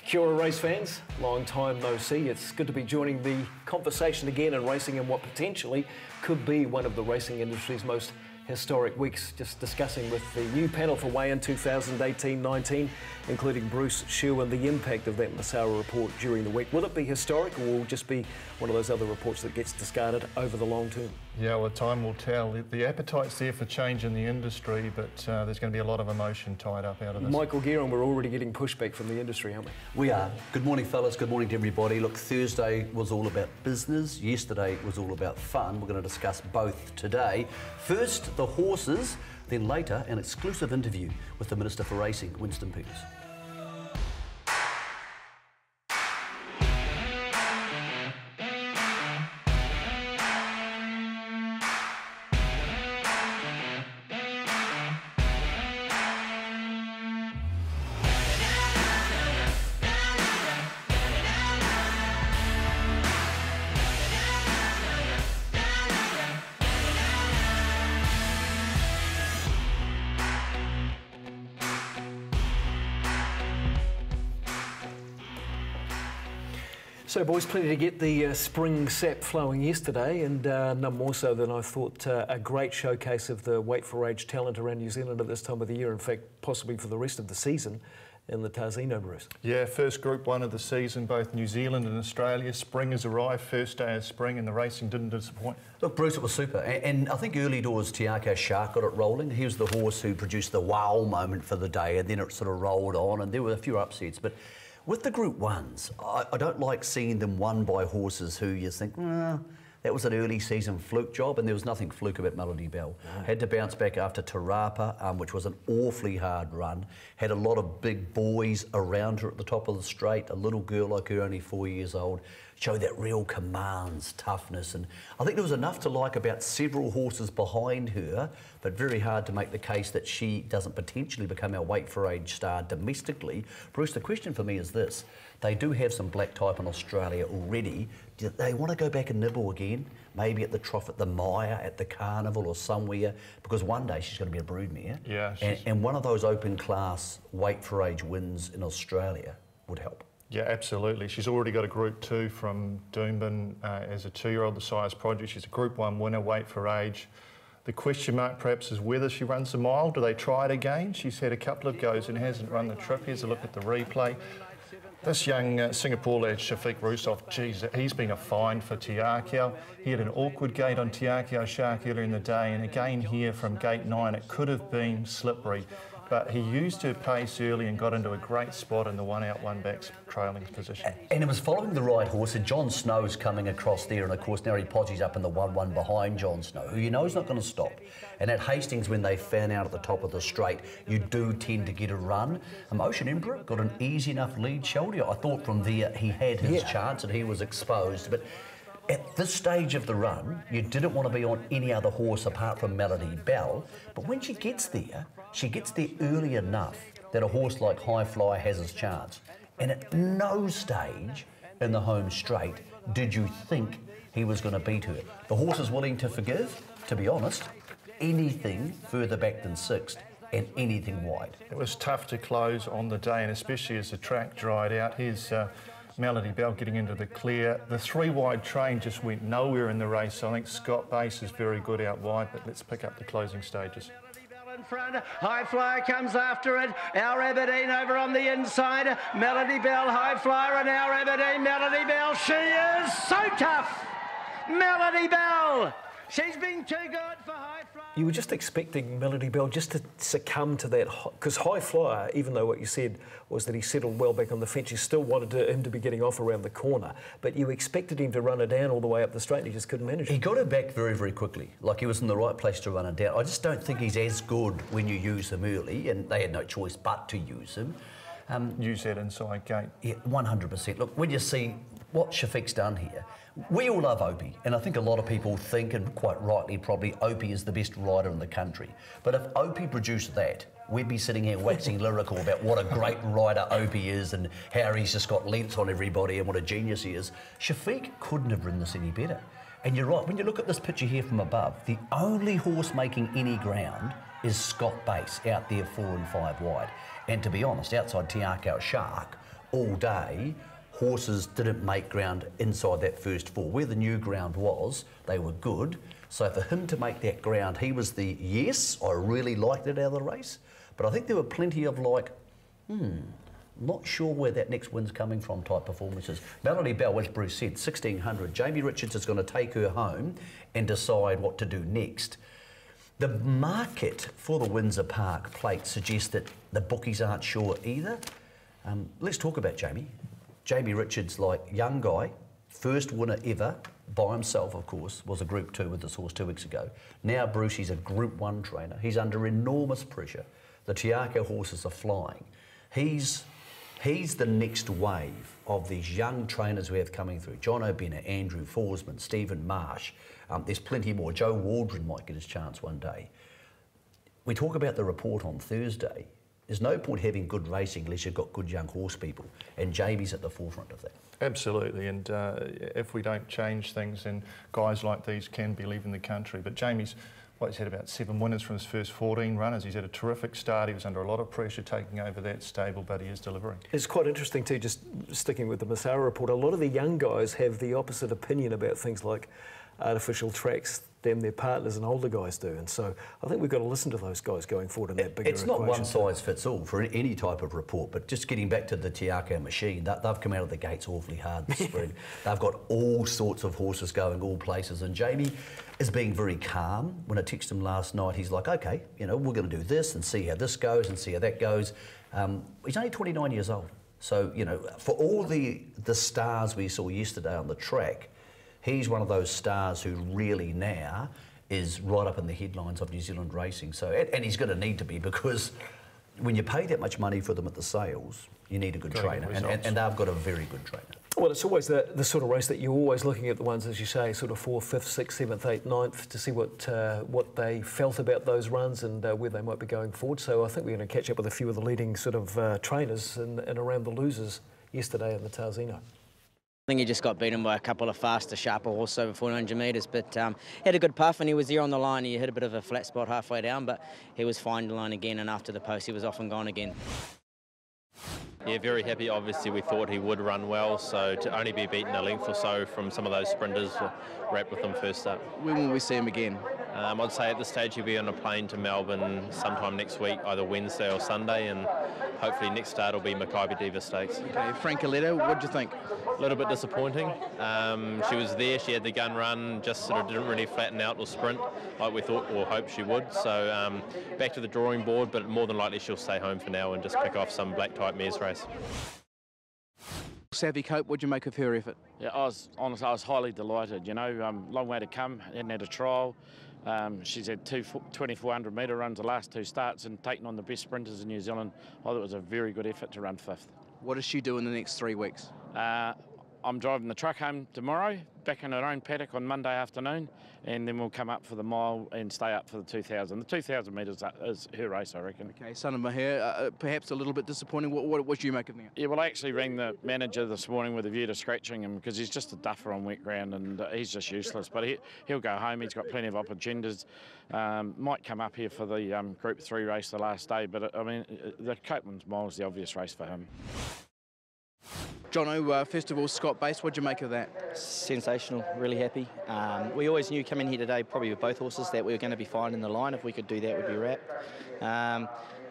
Kia ora race fans, long time no see. It's good to be joining the conversation again in racing in what potentially could be one of the racing industry's most historic weeks. Just discussing with the new panel for weigh-in 2018-19, including Bruce Shew and the impact of that Messara report during the week. Will it be historic, or will it just be one of those other reports that gets discarded over the long term? Yeah, well, time will tell. The appetite's there for change in the industry, but there's going to be a lot of emotion tied up out of this. Michael Guerin, we're already getting pushback from the industry, aren't we? We are. Good morning, fellas. Good morning to everybody. Look, Thursday was all about business. Yesterday was all about fun. We're going to discuss both today. First, the horses, then later, an exclusive interview with the Minister for Racing, Winston Peters. So, boys, plenty to get the spring sap flowing yesterday, and none more so than I thought a great showcase of the weight for age talent around New Zealand at this time of the year, in fact, possibly for the rest of the season in the Tarzino, Bruce. Yeah, first Group 1 of the season, both New Zealand and Australia. Spring has arrived, first day of spring, and the racing didn't disappoint. Look, Bruce, it was super. And I think early doors, Tiako Shark got it rolling. He was the horse who produced the wow moment for the day, and then it sort of rolled on, and there were a few upsets. But with the Group 1s, I don't like seeing them won by horses who you think, that was an early season fluke job, and there was nothing fluke about Melody Bell. No. Had to bounce back after Tarapa, which was an awfully hard run. Had a lot of big boys around her at the top of the straight. A little girl like her, only 4 years old, showed that real commands, toughness, and I think there was enough to like about several horses behind her, but very hard to make the case that she doesn't potentially become our weight for age star domestically. Bruce, the question for me is this: they do have some black type in Australia already. Do they want to go back and nibble again? Maybe at the trough at the Maya, at the Carnival or somewhere, because one day she's going to be a broodmare. Yeah, and one of those open class weight for age wins in Australia would help. Yeah, absolutely. She's already got a Group 2 from Doomben as a 2-year-old, the Sires Project. She's a Group 1 winner, weight for age. The question mark perhaps is whether she runs the mile. Do they try it again? She's had a couple of goes and hasn't run the trip. Here's a look at the replay. This young Singapore lad, Shafiq Rusov, geez, he's been a find for Tiako. He had an awkward gate on Tiako Shark earlier in the day, and again here from gate 9, it could have been slippery. But he used her pace early and got into a great spot in the one out, one back trailing position. And it was following the right horse, and John Snow's coming across there, and of course Nari Podgy's up in the 1-1 behind John Snow, who you know is not going to stop. And at Hastings, when they fan out at the top of the straight, you do tend to get a run. Ocean Emperor got an easy enough lead shoulder. I thought from there he had his chance and he was exposed. But at this stage of the run, you didn't want to be on any other horse apart from Melody Bell. But when she gets there early enough that a horse like High Flyer has his chance. And at no stage in the home straight did you think he was going to beat her. The horse is willing to forgive, to be honest, anything further back than sixth and anything wide. It was tough to close on the day, and especially as the track dried out. Here's Melody Bell getting into the clear. The 3-wide train just went nowhere in the race, so I think Scott Bass is very good out wide, but let's pick up the closing stages. In front, High Flyer comes after it. Our Aberdeen over on the inside. Melody Bell, High Flyer, and our Aberdeen. Melody Bell, she is so tough. Melody Bell, she's been too good for High Flyer. You were just expecting Melody Bell just to succumb to that, because High Flyer, even though what you said was that he settled well back on the fence, you still wanted him to be getting off around the corner, but you expected him to run her down all the way up the straight, and he just couldn't manage it. He got her back very, very quickly, like he was in the right place to run her down. I just don't think he's as good when you use him early, and they had no choice but to use him. Use that inside gate. Yeah, 100%. Look, when you see what Shafiq's done here, we all love Opie, and I think a lot of people think, and quite rightly probably, Opie is the best rider in the country. But if Opie produced that, we'd be sitting here waxing lyrical about what a great rider Opie is and how he's just got lengths on everybody and what a genius he is. Shafiq couldn't have ridden this any better. And you're right, when you look at this picture here from above, the only horse making any ground is Scott Bass out there 4 and 5 wide. And to be honest, outside Tiako Shark, all day, horses didn't make ground inside that first four. Where the new ground was, they were good. So for him to make that ground, he was the yes, I really liked it out of the race. But I think there were plenty of like, not sure where that next win's coming from type performances. Melody Bell, as Bruce said, 1600. Jamie Richards is going to take her home and decide what to do next. The market for the Windsor Park Plate suggests that the bookies aren't sure either. Let's talk about Jamie. Jamie Richards, like young guy, first winner ever, by himself of course, was a Group 2 with this horse 2 weeks ago. Now Bruce, he's a Group 1 trainer. He's under enormous pressure. The Te Akau horses are flying. He's the next wave of these young trainers we have coming through. John O'Bennett, Andrew Forsman, Stephen Marsh. There's plenty more. Joe Waldron might get his chance one day. We talk about the report on Thursday. There's no point having good racing unless you've got good young horse people, and Jamie's at the forefront of that. Absolutely, and if we don't change things, then guys like these can be leaving the country. But Jamie's, he's had about 7 winners from his first 14 runners. He's had a terrific start. He was under a lot of pressure taking over that stable, but he is delivering. It's quite interesting too, just sticking with the Messara report, a lot of the young guys have the opposite opinion about things like artificial tracks than their partners and older guys do, and so I think we've got to listen to those guys going forward in that bigger It's not equation. one size fits all for any type of report, but just getting back to the Te Akau machine, they've come out of the gates awfully hard this spring. They've got all sorts of horses going all places, and Jamie is being very calm. When I texted him last night, he's like, okay, you know, we're going to do this and see how this goes and see how that goes. He's only 29 years old, so, you know, for all the stars we saw yesterday on the track, he's one of those stars who really now is right up in the headlines of New Zealand racing. So, and he's going to need to be, because when you pay that much money for them at the sales, you need a good trainer, and they've got a very good trainer. Well, it's always the sort of race that you're always looking at the ones, as you say, sort of 4th, 5th, 6th, 7th, 8th, 9th, to see what they felt about those runs and where they might be going forward. So I think we're going to catch up with a few of the leading sort of trainers and around the losers yesterday in the Tarzino. I think he just got beaten by a couple of faster, sharper horses over 400 metres, but had a good puff and he was there on the line. He hit a bit of a flat spot halfway down, but he was fine the line again, and after the post he was off and gone again. Yeah, very happy. Obviously we thought he would run well, so to only be beaten a length or so from some of those sprinters, wrapped with him first up. When will we see him again? I'd say at this stage he'll be on a plane to Melbourne sometime next week, either Wednesday or Sunday, and hopefully next start will be Makybe Diva Stakes. Okay, Francoletta, what do you think? A little bit disappointing. She was there, she had the gun run, just sort of didn't really flatten out or sprint like we thought or hoped she would. So back to the drawing board, but more than likely she'll stay home for now and just pick off some black type mares race. Savvy Cope, what do you make of her effort? Yeah, I was highly delighted. You know, long way to come. Hadn't had a trial. She's had 2 2400 metre runs the last 2 starts and taken on the best sprinters in New Zealand. I thought it was a very good effort to run 5th. What does she do in the next 3 weeks? I'm driving the truck home tomorrow, back in her own paddock on Monday afternoon, and then we'll come up for the mile and stay up for the 2000. The 2000 metres is her race, I reckon. Okay, Son of Maher, perhaps a little bit disappointing. What do you make of that? Yeah, well, I actually rang the manager this morning with a view to scratching him, because he's just a duffer on wet ground and he's just useless. But he'll go home. He's got plenty of opportunities. Might come up here for the Group 3 race the last day, but I mean, the Copeland's Mile is the obvious race for him. Jono, first of all, Scott Bass, what do you make of that? Sensational, really happy. We always knew coming here today, probably with both horses, that we were going to be fine in the line. If we could do that, we'd be wrapped.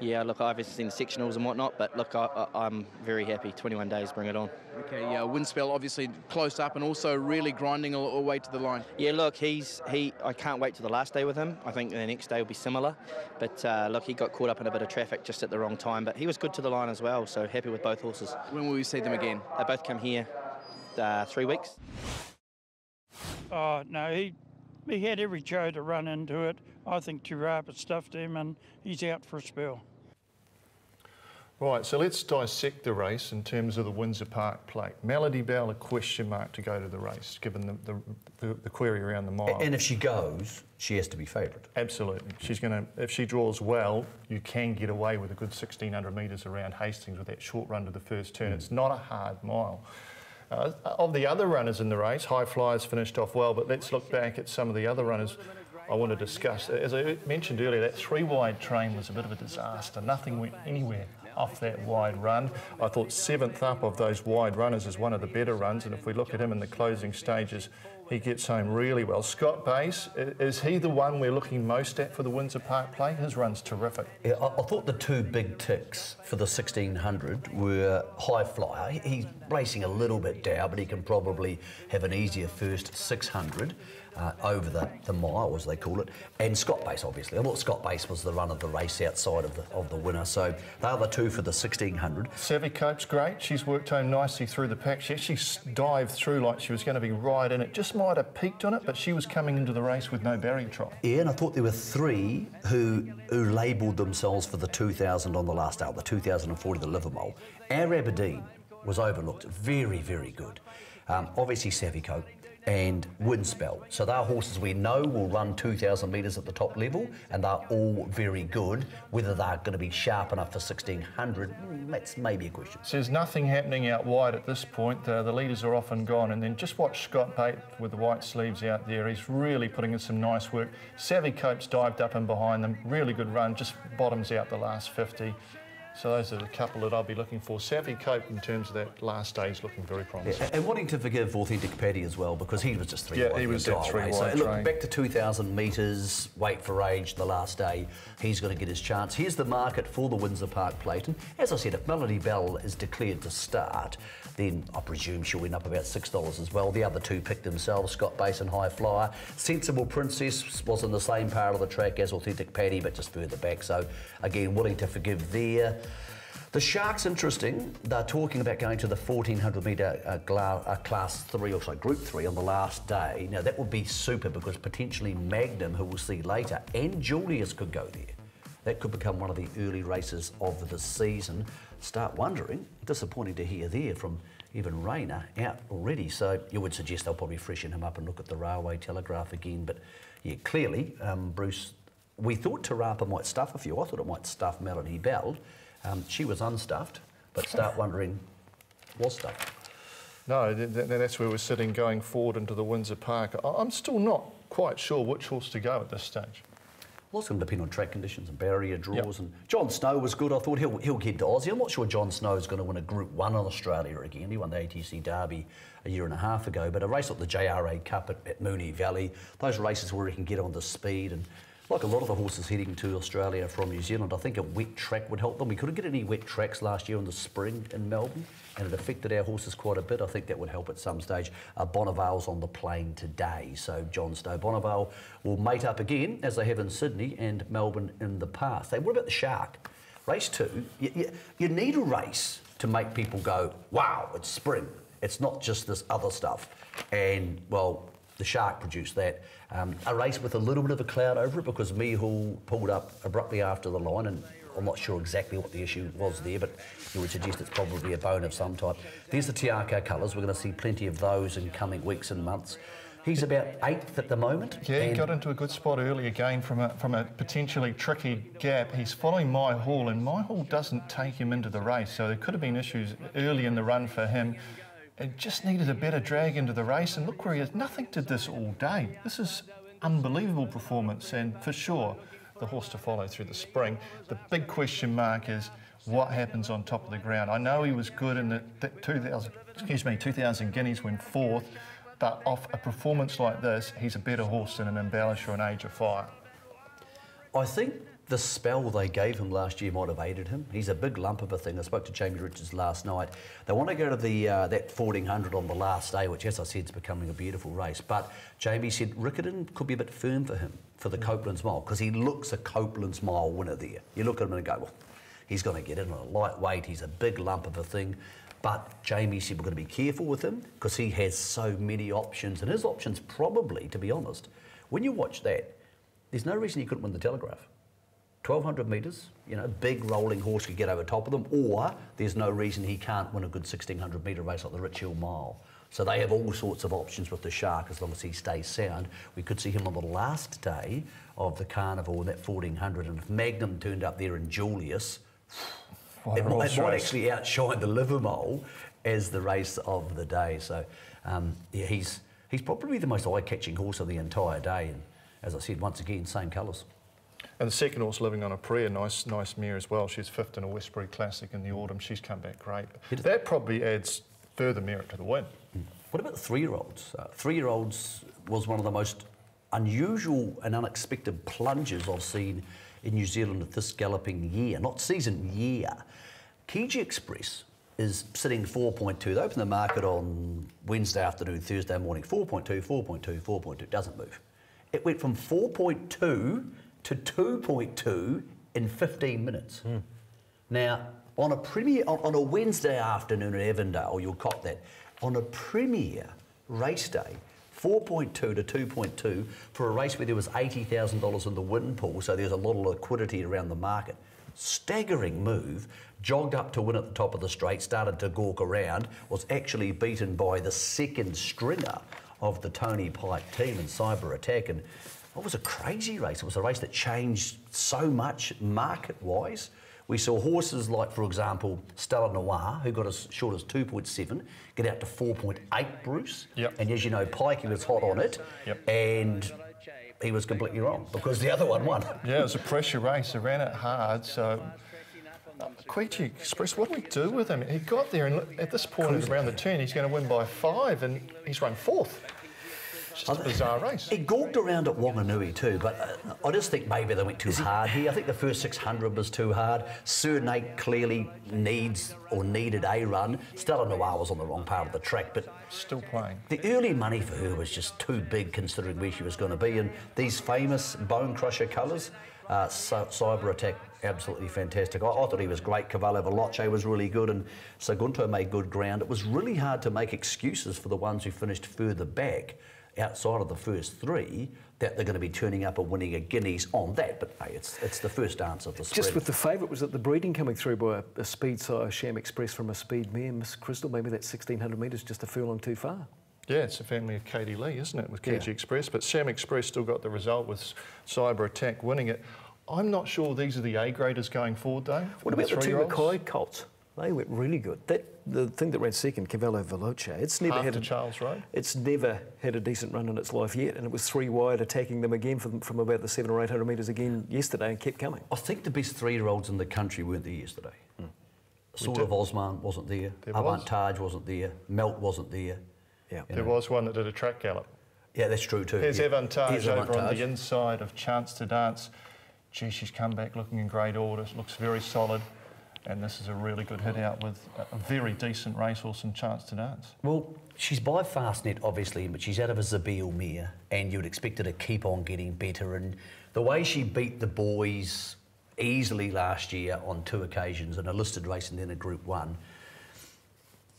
Yeah, look, I haven't seen the sectionals and whatnot, but look, I'm very happy. 21 days, bring it on. Okay, yeah, Windspell obviously close up and also really grinding all the way to the line. Yeah, look, I can't wait to the last day with him. I think the next day will be similar. But look, he got caught up in a bit of traffic just at the wrong time, but he was good to the line as well, so happy with both horses. When will we see them again? They both come here 3 weeks. Oh, no, he had every show to run into it. I think Turapa stuffed him and he's out for a spell. Right, so let's dissect the race in terms of the Windsor Park Plate. Melody Bell, a question mark to go to the race, given the query around the mile. And if she goes, she has to be favourite. Absolutely. She's going to, if she draws well, you can get away with a good 1600 metres around Hastings with that short run to the first turn. It's not a hard mile. Of the other runners in the race, High Flyers finished off well, but let's look back at some of the other runners. I want to discuss. As I mentioned earlier, that 3-wide train was a bit of a disaster. Nothing went anywhere off that wide run. I thought 7th up of those wide runners is one of the better runs, and if we look at him in the closing stages, he gets home really well. Scott Bass, is he the one we're looking most at for the Windsor Park Plate? His run's terrific. Yeah, I thought the two big ticks for the 1600 were High Flyer. He's racing a little bit down, but he can probably have an easier first 600 over the mile, as they call it. And Scott Bass, obviously. I thought Scott Bass was the run of the race outside of the winner. So they are the two for the 1600. Savvy Cope's great. She's worked home nicely through the pack. She actually dived through like she was going to be right in it. Just might have peaked on it, but she was coming into the race with no barrier try. Yeah, and I thought there were three who labelled themselves for the 2000 on the last day, the 2040, the Livermore. Our Aberdeen was overlooked. Very, very good. Obviously, Savvy Cope and Windspell. So they're horses we know will run 2,000 metres at the top level, and they're all very good. Whether they're going to be sharp enough for 1600, that's maybe a question. So there's nothing happening out wide at this point. The leaders are off and gone, and then just watch Scott Bate with the white sleeves out there. He's really putting in some nice work. Savvy Cope's dived up and behind them. Really good run, just bottoms out the last 50. So those are the couple that I'll be looking for. Savvy Cope, in terms of that last day, is looking very promising. Yeah, and wanting to forgive Authentic Paddy as well, because he was just 3 wide. Yeah, he was that 3 wide So look, back to 2,000 metres, weight for age, the last day, he's going to get his chance. Here's the market for the Windsor Park Plate. And as I said, if Melody Bell is declared to start, then I presume she'll win up about $6 as well. The other two picked themselves, Scott Bass and High Flyer. Sensible Princess was in the same part of the track as Authentic Paddy, but just further back. So again, willing to forgive there. The Shark's interesting. They're talking about going to the 1,400 metre class 3, or sorry, group 3 on the last day. Now that would be super, because potentially Magnum, who we'll see later, and Julius could go there. That could become one of the early races of the season. Start wondering, disappointing to hear there from even Rayner out already. So you would suggest they'll probably freshen him up and look at the Railway Telegraph again. But yeah, clearly, Bruce, we thought Tarapa might stuff a few. I thought it might stuff Melody Bell. She was unstuffed, but start wondering, was stuffed? No, that's where we're sitting going forward into the Windsor Park. I'm still not quite sure which horse to go at this stage. Well, it's going to depend on track conditions and barrier draws. Yep. And John Snow was good. I thought he'll head to Aussie. I'm not sure John Snow's going to win a Group 1 on Australia again. He won the ATC Derby a year and a half ago, but a race like the JRA Cup at Moonee Valley, those races where he can get on the speed, and like a lot of the horses heading to Australia from New Zealand, I think a wet track would help them. We couldn't get any wet tracks last year in the spring in Melbourne, and it affected our horses quite a bit. I think that would help at some stage. Bonnevale's on the plane today, so John Stowe Bonnevale will mate up again, as they have in Sydney and Melbourne in the past. What about the Shark? Race 2, you need a race to make people go, wow, it's spring. It's not just this other stuff. And, well, the Shark produced that. A race with a little bit of a cloud over it, because Mihul pulled up abruptly after the line, and I'm not sure exactly what the issue was there, but you would suggest it's probably a bone of some type. There's the Tiako colours. We're going to see plenty of those in coming weeks and months. He's about 8th at the moment. Yeah, he got into a good spot early again from a potentially tricky gap. He's following My Hall, and My Hall doesn't take him into the race, so there could have been issues early in the run for him. It just needed a better drag into the race, and look where he is. Nothing did this all day. This is unbelievable performance, and for sure the horse to follow through the spring. The big question mark is what happens on top of the ground. I know he was good in the 2000 guineas, went 4th, but off a performance like this, he's a better horse than an Embellish or an Age of Fire. I think the spell they gave him last year might have aided him. He's a big lump of a thing. I spoke to Jamie Richards last night. They want to go to the that 1400 on the last day, which, as I said, is becoming a beautiful race. But Jamie said Riccarton could be a bit firm for him for the Copeland's Mile, because he looks a Copeland's Mile winner there. You look at him and go, well, he's going to get in on a lightweight. He's a big lump of a thing. But Jamie said we're going to be careful with him, because he has so many options. And his options probably, to be honest, when you watch that, there's no reason he couldn't win the Telegraph. 1,200 metres, big rolling horse could get over top of them, or there's no reason he can't win a good 1,600 metre race like the Rich Hill Mile. So they have all sorts of options with the Shark as long as he stays sound. We could see him on the last day of the carnival in that 1,400, and if Magnum turned up there in Julius, it might actually outshine the Livermore as the race of the day. So yeah, he's probably the most eye-catching horse of the entire day. And as I said, once again, same colours. And the second horse, Living on a Prayer, nice mare as well. She's 5th in a Westbury Classic in the autumn. She's come back great. That probably adds further merit to the win. What about the 3-year-olds? 3-year-olds was one of the most unusual and unexpected plunges I've seen in New Zealand this galloping year, not season, year. Kiji Express is sitting 4.2. They opened the market on Wednesday afternoon, Thursday morning, 4.2, 4.2, 4.2, doesn't move. It went from 4.2 to 2.2 in 15 minutes. Now, on a Wednesday afternoon at Avondale, you'll cop that. On a premier race day, 4.2 to 2.2 for a race where there was $80,000 in the win pool, so there's a lot of liquidity around the market. Staggering move, jogged up to win at the top of the straight, started to gawk around, was actually beaten by the second stringer of the Tony Pike team in Cyber Attack, and it was a crazy race. It was a race that changed so much market-wise. We saw horses like, for example, Stella Noir, who got as short as 2.7, get out to 4.8, Bruce. Yep. And as you know, Pikey was hot on it, and he was completely wrong because the other one won. Yeah, it was a pressure race. They ran it hard, so... Queechee Express, what do we do with him? He got there, and at this point around the turn, he's going to win by 5, and he's run 4th. It's just a bizarre race. He gawked around at Wanganui too, but I just think maybe they went too hard here. I think the first 600 was too hard. Sir Nate clearly needed a run. Stella Noir was on the wrong part of the track, but still playing. The early money for her was just too big considering where she was going to be. And these famous bone crusher colours, Cyber Attack, absolutely fantastic. I thought he was great. Cavallo Veloce was really good, and Sagunto made good ground. It was really hard to make excuses for the ones who finished further back outside of the first 3 that they're going to be turning up and winning a guineas on that. But hey, it's the first dance of the spread. Just with the favourite, was it the breeding coming through by a speed sire, Sham Express from a speed mare, Miss Crystal? Maybe that 1,600 metres just a furlong too far. Yeah, it's a family of Katie Lee, isn't it, with Kiji Express? But Sham Express still got the result with Cyber Attack winning it. I'm not sure these are the A-graders going forward, though. What about the 2 Mackay colts? They went really good. The thing that ran second, Cavallo Veloce, it's never had Charles Road. It's never had a decent run in its life yet, and it was 3 wide, attacking them again from about the 700 or 800 metres again yesterday, and kept coming. I think the best 3-year-olds in the country weren't there yesterday. Sort of Osman wasn't there. Avantage wasn't there. Melt wasn't there. Yeah, there was one that did a track gallop. Yeah, that's true too. There's Avantage over on the inside of Chance to Dance. Gee, she's come back looking in great order. Looks very solid. And this is a really good hit out with a very decent racehorse and Chance to Dance. Well, she's by Fastnet, obviously, but she's out of a Zabeel mare, and you would expect her to keep on getting better. And the way she beat the boys easily last year on 2 occasions, in a listed race and then a Group 1,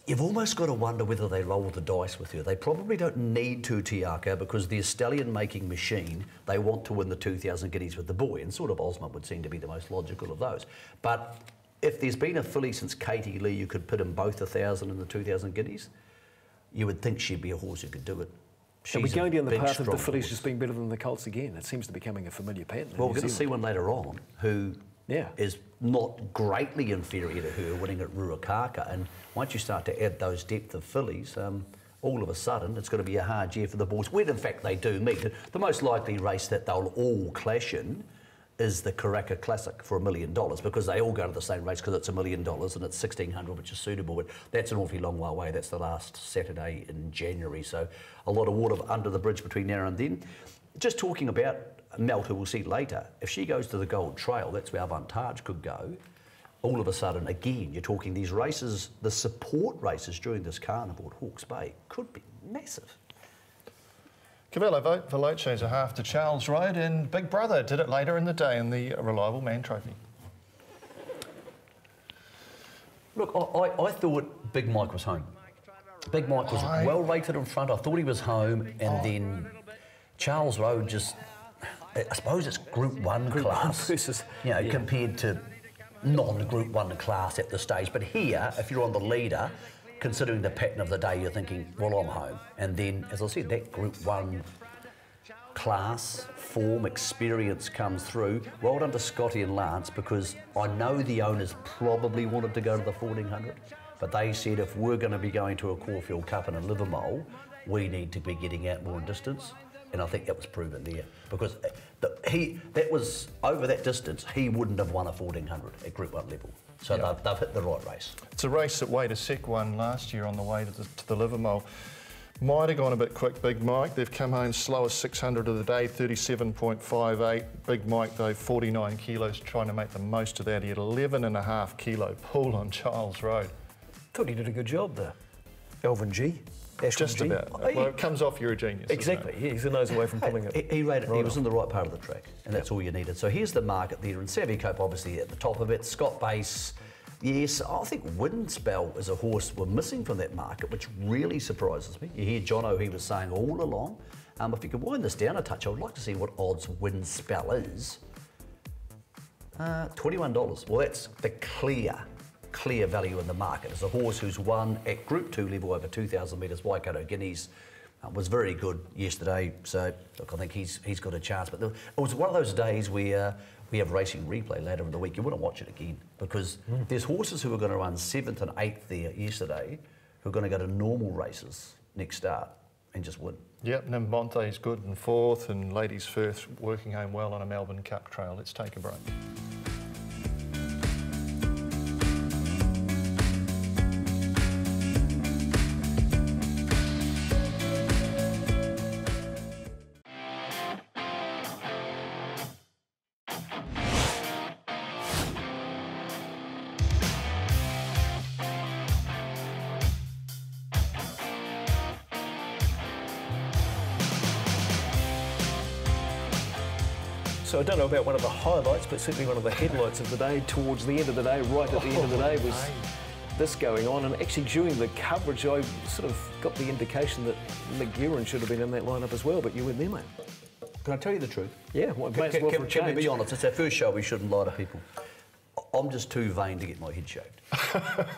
you've almost got to wonder whether they roll the dice with her. They probably don't need to, Tiaka, because the stallion-making machine, they want to win the 2,000 guineas with the boy, and sort of Osman would seem to be the most logical of those. But if there's been a filly since Katie Lee, you could put in both 1,000 and the 2,000 guineas, you would think she'd be a horse who could do it. Are we going down the path of the fillies just being better than the colts again? It seems to be becoming a familiar pattern. Well, we're going to see one later on who is not greatly inferior to her, winning at Ruakaka. And once you start to add those depth of fillies, all of a sudden it's going to be a hard year for the boys, when in fact they do meet. The most likely race that they'll all clash in is the Karaka Classic for $1 million, because they all go to the same race because it's $1 million and it's 1,600, which is suitable. But that's an awfully long way away. That's the last Saturday in January. So a lot of water under the bridge between now and then. Just talking about Melt, who we'll see later, if she goes to the Gold Trail, that's where Avantage could go. All of a sudden, again, you're talking these races, the support races during this carnival at Hawke's Bay could be massive. Cavallo Veloce is a half to Charles Road, and Big Brother did it later in the day in the Reliable Man Trophy. Look, I thought Big Mike was home. Big Mike was well rated in front. I thought he was home, and then Charles Road just, I suppose it's Group 1 class, versus, compared to non-Group 1 class at this stage. But here, if you're on the leader, considering the pattern of the day, you're thinking, well, I'm home. And then, as I said, that Group 1 class, form, experience comes through. Well done to Scotty and Lance, because I know the owners probably wanted to go to the 1,400, but they said if we're going to be going to a Caulfield Cup and a Livermore, we need to be getting out more in distance. And I think that was proven there because that was over that distance, he wouldn't have won a 1400 at Group 1 level. So they've hit the right race. It's a race that Wade Asek won last year on the way to the Livermore. Might have gone a bit quick, Big Mike. They've come home slowest 600 of the day, 37.58. Big Mike, though, 49 kilos, trying to make the most of that. He had 11.5 kilo pull on Charles Road. Thought he did a good job there. Elvin G. Ashwin Just G. about. Well, it comes off, you're a genius. Exactly. He's a nose away from pulling it. He rated. Right He was on. in the right part of the track, and that's all you needed. So here's the market there, and Savvy Cope obviously at the top of it. Scott Base. Yes, I think Windspell as a horse were missing from that market, which really surprises me. You hear Jono, he was saying all along. If you could wind this down a touch, I would like to see what odds Windspell is. $21. Well, that's the clear value in the market. As a horse who's won at Group 2 level over 2,000 metres, Waikato Guineas, was very good yesterday. So, look, I think he's got a chance. But it was one of those days where we have racing replay later in the week. You want to watch it again because there's horses who are going to run 7th and 8th there yesterday who are going to go to normal races next start and just win. Yep, Nimbonte's good in 4th and Ladies First working home well on a Melbourne Cup trail. Let's take a break. So I don't know about one of the highlights, but certainly one of the headlights of the day, towards the end of the day, right at the end of the day, was this going on. And actually during the coverage, I sort of got the indication that Nick Guerin should have been in that lineup as well, but you weren't there, mate. Can I tell you the truth? Yeah, well, may as well for a Can we change. be honest? It's our first show, we shouldn't lie to people. I'm just too vain to get my head shaved.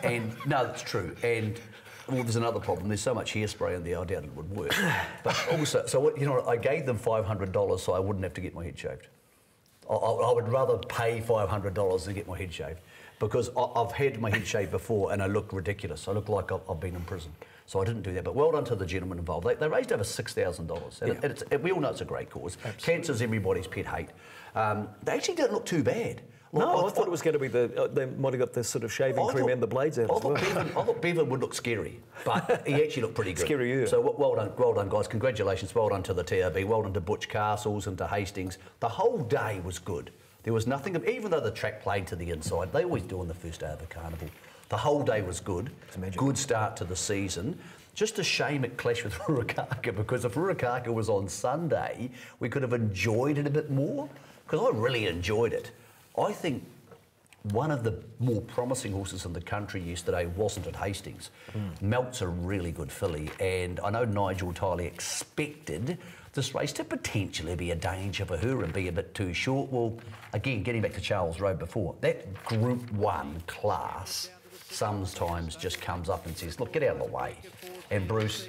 And no, that's true. And well, there's another problem. There's so much hairspray in there, I doubt it would work. But also, so you know, I gave them $500 so I wouldn't have to get my head shaved. I would rather pay $500 than get my head shaved because I've had my head shaved before and I look ridiculous. I look like I've been in prison. So I didn't do that. But well done to the gentleman involved. They raised over $6,000. And we all know it's a great cause. Absolutely. Cancer's everybody's pet hate. They actually didn't look too bad. No, I thought it was going to be they might have got the sort of shaving cream and the blades out as well. I thought Bevan would look scary, but he actually looked pretty good. Scarier. So well done, guys. Congratulations. Well done to the TRB. Well done to Butch Castles and to Hastings. The whole day was good. There was nothing, even though the track played to the inside, they always do on the first day of the carnival. The whole day was good. Good start to the season. Just a shame it clashed with Ruakaka because if Ruakaka was on Sunday, we could have enjoyed it a bit more because I really enjoyed it. I think one of the more promising horses in the country yesterday wasn't at Hastings. Melt's a really good filly, and I know Nigel Tiley expected this race to potentially be a danger for her and be a bit too short. Well, again, getting back to Charles Road before, that Group 1 class sometimes just comes up and says, look, get out of the way. And Bruce,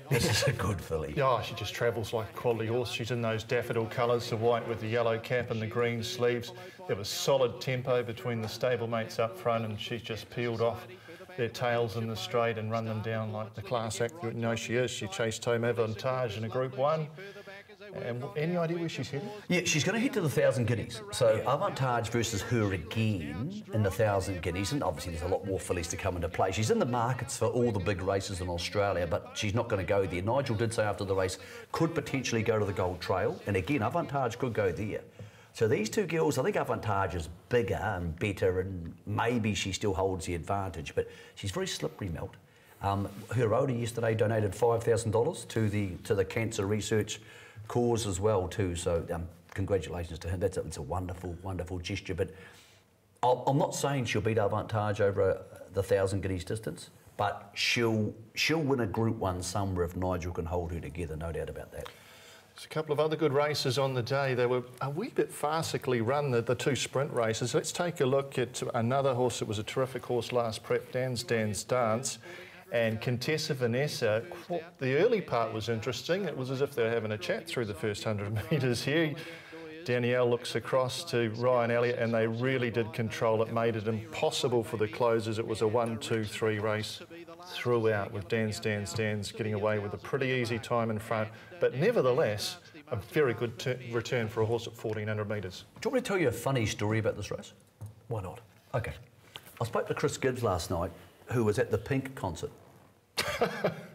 this is a good filly. Yeah, she just travels like a quality horse. She's in those daffodil colours, the white with the yellow cap and the green sleeves. There was solid tempo between the stablemates up front and she's just peeled off their tails in the straight and run them down like the class act that you know she is. She chased home Avantage in a Group 1. And any idea where she's headed? Yeah, she's going to head to the 1,000 guineas. So Avantage versus her again in the 1,000 guineas, and obviously there's a lot more fillies to come into play. She's in the markets for all the big races in Australia, but she's not going to go there. Nigel did say after the race, could potentially go to the Gold Trail, and again, Avantage could go there. So these two girls, I think Avantage is bigger and better, and maybe she still holds the advantage, but she's very slippery, Melt. Her owner yesterday donated $5,000 to the cancer research cause as well too. So congratulations to him. It's a wonderful, wonderful gesture. But I'm not saying she'll beat Avantage over the 1,000 guineas distance, but she'll win a Group 1 somewhere if Nigel can hold her together. No doubt about that. There's a couple of other good races on the day. They were a wee bit farcically run, the two sprint races. Let's take a look at another horse that was a terrific horse last prep, Dan's Dance. And Contessa Vanessa, the early part was interesting. It was as if they were having a chat through the first 100 metres here. Danielle looks across to Ryan Elliott and they really did control it, made it impossible for the closers. It was a 1-2-3 race throughout with Dan's getting away with a pretty easy time in front. But nevertheless, a very good return for a horse at 1,400 metres. Do you want me to tell you a funny story about this race? Why not? Okay. I spoke to Chris Gibbs last night, who was at the Pink concert.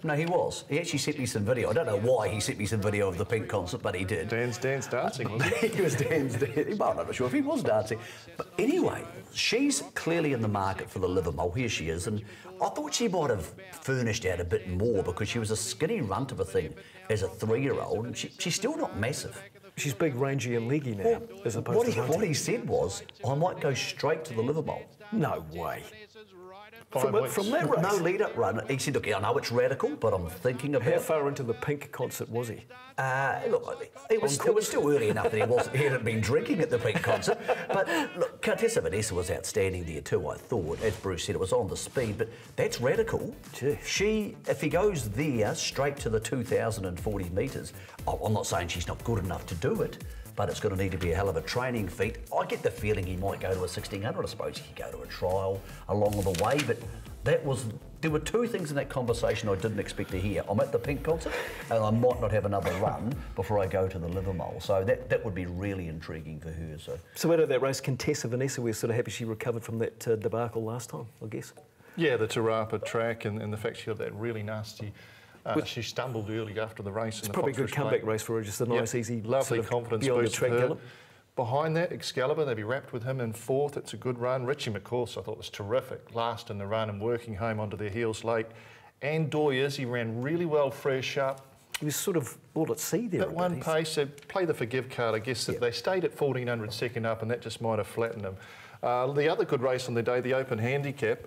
No, he was. He actually sent me some video. I don't know why he sent me some video of the Pink concert, but he did. Dan's dancing, wasn't he? He was dancing. Well, I'm not sure if he was dancing. But anyway, she's clearly in the market for the Livermore. Here she is. And I thought she might have furnished out a bit more because she was a skinny runt of a thing as a 3-year-old. And she's still not massive. She's big, rangy and leggy now, as opposed to what he said was, I might go straight to the Livermore. No way. From that race? No lead-up run. He said, look, I know it's radical, but I'm thinking about... How far into the Pink concert was he? Look, it was still early enough that he hadn't been drinking at the Pink concert. But look, Countessa Vanessa was outstanding there too, I thought. As Bruce said, it was on the speed, but that's radical. Gee. If he goes there, straight to the 2,040 metres, I'm not saying she's not good enough to do it, but it's going to need to be a hell of a training feat. I get the feeling he might go to a 1,600. I suppose he could go to a trial along the way, but there were two things in that conversation I didn't expect to hear. I'm at the Pink concert, and I might not have another run before I go to the Livermore. So that would be really intriguing for her. So out of that race, Contessa Vanessa, we're sort of happy she recovered from that debacle last time, I guess. Yeah, the Tarapa track and the fact she got that really nasty... she stumbled early after the race. It's probably a good comeback race for her, just a nice, easy, lovely sort of confidence beyond the boost track for her. gallop. Behind that, Excalibur, they'd be wrapped with him in 4th. It's a good run. Richie McCourse, I thought, was terrific. Last in the run and working home onto their heels late. And Doyers, he ran really well, fresh up. He was sort of all at sea there. At one pace, they play the forgive card, I guess. That they stayed at 1,400 second up, and that just might have flattened them. The other good race on the day, the Open Handicap,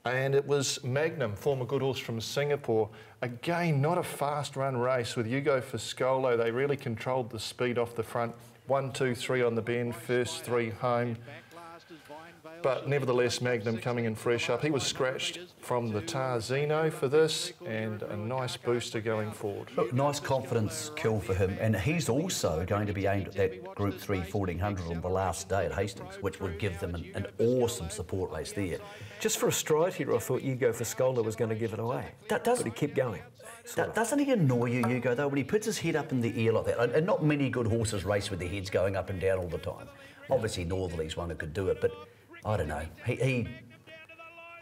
and it was Magnum, former good horse from Singapore. Again, not a fast run race with Hugo Foscolo. They really controlled the speed off the front. 1, 2, 3 on the bend, first 3 home. But nevertheless, Magnum coming in fresh up. He was scratched from the Tarzino for this, and a nice booster going forward. Look, nice confidence kill for him, and he's also going to be aimed at that Group 3 1400 on the last day at Hastings, which would give them an awesome support race there. Just for a stride here, I thought Hugo Foscolo was going to give it away, but he kept going. Doesn't he annoy you, Hugo, though, when he puts his head up in the air like that? And not many good horses race with their heads going up and down all the time. Obviously, Northerly's one who could do it, but I don't know.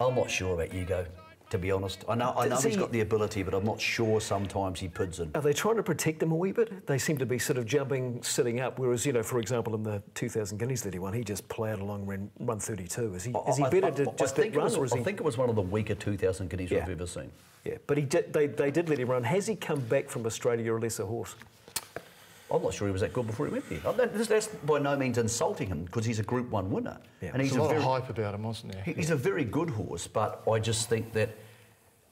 I'm not sure about Hugo, to be honest. I know he's got the ability, but I'm not sure sometimes he puts in. Are they trying to protect him a wee bit? They seem to be sort of jumping, sitting up, whereas, you know, for example, in the 2,000 Guineas that he won, he just ploughed along, ran 132. Is he better to just let run? I think it was one of the weaker 2,000 Guineas I've ever seen. Yeah, but they did let him run. Has he come back from Australia a lesser horse? I'm not sure he was that good before he went there. That's by no means insulting him, because he's a Group 1 winner. Yeah. And he's a lot of hype about him, wasn't there? He's a very good horse, but I just think that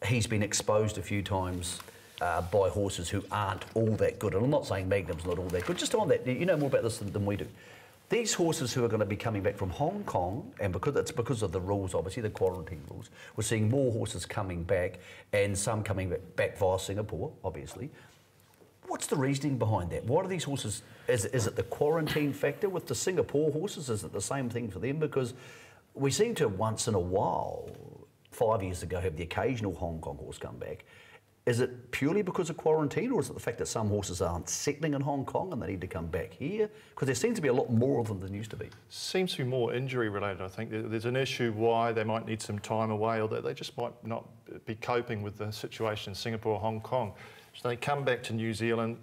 he's been exposed a few times by horses who aren't all that good. And I'm not saying Magnum's not all that good. Just on that, you know more about this than we do. These horses who are going to be coming back from Hong Kong, and because of the rules, obviously, the quarantine rules, we're seeing more horses coming back, and some coming back via Singapore, obviously. What's the reasoning behind that? Why do these horses... Is it the quarantine factor with the Singapore horses? Is it the same thing for them? Because we seem to, once in a while, 5 years ago, have the occasional Hong Kong horse come back. Is it purely because of quarantine, or is it the fact that some horses aren't settling in Hong Kong and they need to come back here? Because there seems to be a lot more of them than used to be. Seems to be more injury related, I think. There's an issue why they might need some time away, or that they just might not be coping with the situation in Singapore or Hong Kong. So they come back to New Zealand.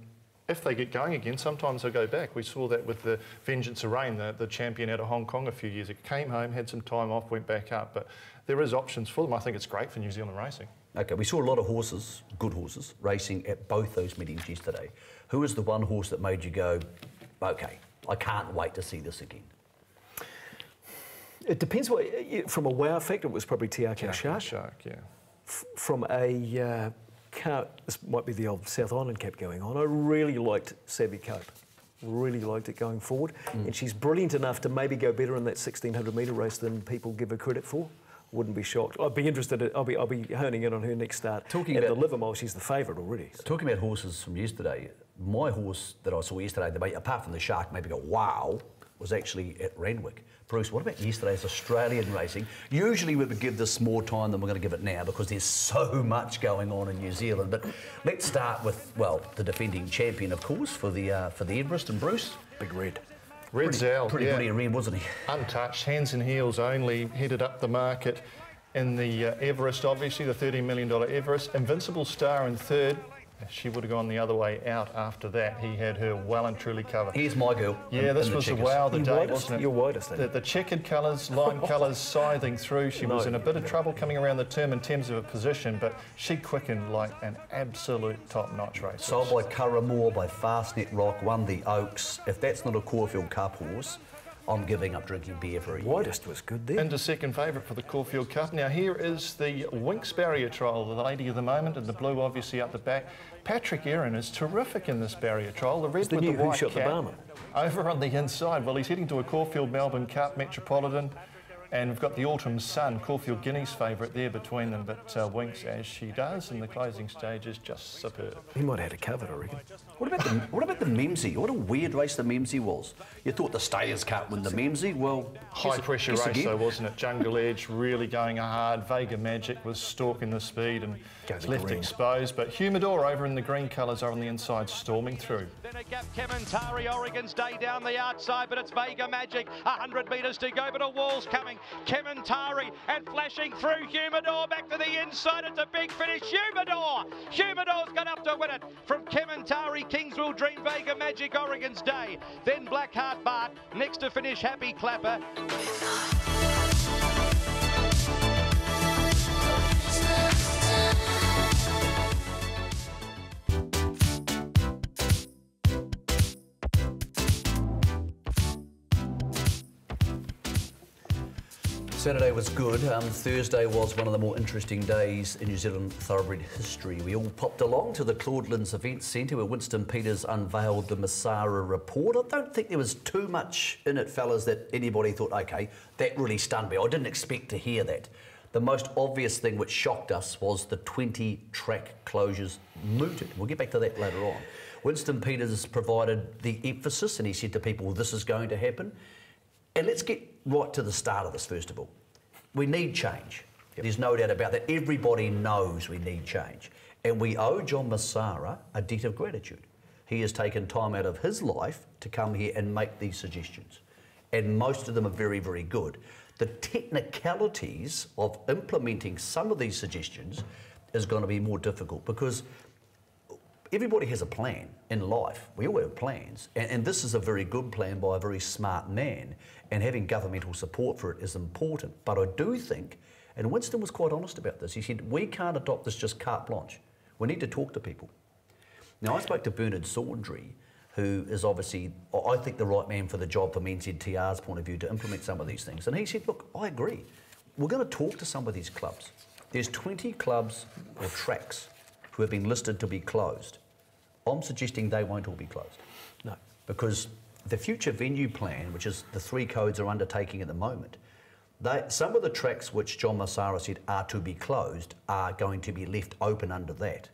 If they get going again, sometimes they'll go back. We saw that with the Vengeance of Rain, the champion out of Hong Kong a few years ago. Came home, had some time off, went back up. But there is options for them. I think it's great for New Zealand racing. OK, we saw a lot of horses, good horses, racing at both those meetings yesterday. Who was the one horse that made you go, OK, I can't wait to see this again? It depends what... From a wow factor, it was probably Te Akau Shark. Yeah. From a... this might be the old South Island cap going on. I really liked Savvy Cope. Really liked it going forward. And she's brilliant enough to maybe go better in that 1,600 metre race than people give her credit for. Wouldn't be shocked. I'd be interested. I'll be honing in on her next start. Talking about the Livermore, she's the favourite already. So. Talking about horses from yesterday, my horse that I saw yesterday, apart from the Shark, maybe got wow, was actually at Randwick. Bruce, what about yesterday's Australian racing? Usually we would give this more time than we're going to give it now because there's so much going on in New Zealand. But let's start with, well, the defending champion, of course, for the Everest, and Bruce. Big Red. Red's out, Pretty red, wasn't he? Untouched, hands and heels only, headed up the market in the Everest, obviously, the $30 million Everest. Invincible Star in third. She would have gone the other way out after that. He had her well and truly covered. Here's my girl. Yeah, this was the wow of the day, wasn't it? Your widest, the checkered colours, lime colours scything through. She was in a bit of trouble coming around the turn in terms of her position, but she quickened like an absolute top-notch race. Sold by Curramore, by Fastnet Rock, won the Oaks. If that's not a Caulfield Cup horse, I'm giving up drinking beer for a year. Widest was good there. Into second favourite for the Caulfield Cup. Now here is the Winx Barrier Trial, the lady of the moment, and the blue obviously up the back. Patrick Aaron is terrific in this barrier trial. The red with the white cap over on the inside. Well, he's heading to a Caulfield Melbourne Cup Metropolitan, and we've got the Autumn Sun, Caulfield Guineas favourite there between them, but Winx, as she does in the closing stage, is just superb. He might have had a cover, I reckon. What about the Memsey? What a weird race the Memsey was. You thought the Stayers can't win the Memsey. Well, high pressure race though, wasn't it? Jungle Edge really going hard. Vega Magic was stalking the speed and left exposed. But Humidor over in the green colours are on the inside, storming through. Then a gap, Kementari, Oregon's Day down the outside, but it's Vega Magic. 100 metres to go, but a wall's coming. Kementari and flashing through Humidor back to the inside. It's a big finish. Humidor's got up to win it from Kementari, Kingsville Dream, Vega Magic, Oregon's Day. Then Blackheart Bart next to finish Happy Clapper. Saturday was good. Thursday was one of the more interesting days in New Zealand thoroughbred history. We all popped along to the Claudelands Event Centre where Winston Peters unveiled the Messara report. I don't think there was too much in it, fellas, that anybody thought, OK, that really stunned me. I didn't expect to hear that. The most obvious thing which shocked us was the 20 track closures mooted. We'll get back to that later on. Winston Peters provided the emphasis and he said to people, well, this is going to happen. And let's get right to the start of this, first of all. We need change. There's no doubt about that. Everybody knows we need change. And we owe John Messara a debt of gratitude. He has taken time out of his life to come here and make these suggestions. And most of them are very, very good. The technicalities of implementing some of these suggestions is going to be more difficult because everybody has a plan in life. We all have plans. And this is a very good plan by a very smart man. And having governmental support for it is important. But I do think, and Winston was quite honest about this, he said, we can't adopt this just carte blanche. We need to talk to people. Now, I spoke to Bernard Saundry, who is obviously, I think, the right man for the job from NZTR's point of view to implement some of these things. And he said, look, I agree. We're going to talk to some of these clubs. There's 20 clubs or tracks who have been listed to be closed. I'm suggesting they won't all be closed. No. Because the future venue plan, which is the 3 codes are undertaking at the moment, some of the tracks which John Messara said are to be closed are going to be left open under that.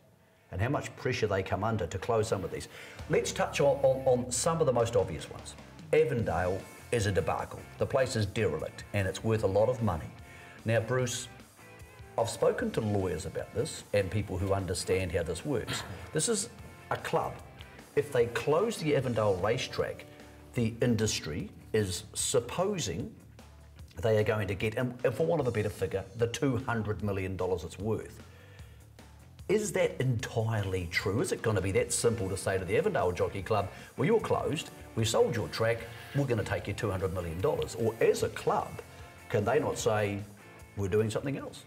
And how much pressure they come under to close some of these. Let's touch on some of the most obvious ones. Avondale is a debacle. The place is derelict and it's worth a lot of money. Now, Bruce, I've spoken to lawyers about this and people who understand how this works. This is a club. If they close the Avondale racetrack, the industry is supposing they are going to get, and for want of a better figure, the $200 million it's worth. Is that entirely true? Is it going to be that simple to say to the Avondale Jockey Club, well, you're closed, we sold your track, we're going to take you $200 million? Or as a club, can they not say, we're doing something else?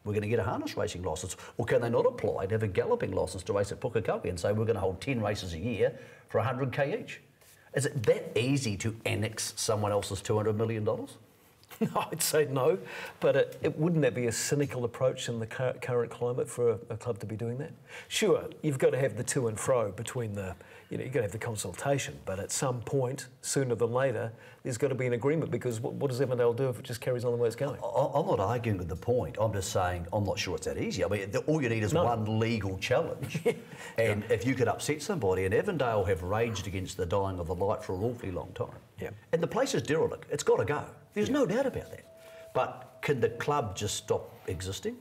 We're going to get a harness racing licence. Or can they not apply to have a galloping licence to race at Pukekohe and say, we're going to hold 10 races a year for 100k each? Is it that easy to annex someone else's $200 million? No, I'd say no, but wouldn't that be a cynical approach in the current climate for a club to be doing that? Sure, you've got to have the to and fro between you've got to have the consultation, but at some point, sooner than later, there's got to be an agreement because what does Avondale do if it just carries on the way it's going? I'm not arguing with the point. I'm just saying I'm not sure it's that easy. I mean, all you need is one legal challenge. And if you could upset somebody, and Avondale have raged against the dying of the light for an awfully long time. Yeah. And the place is derelict. It's got to go. There's no doubt about that. But can the club just stop existing?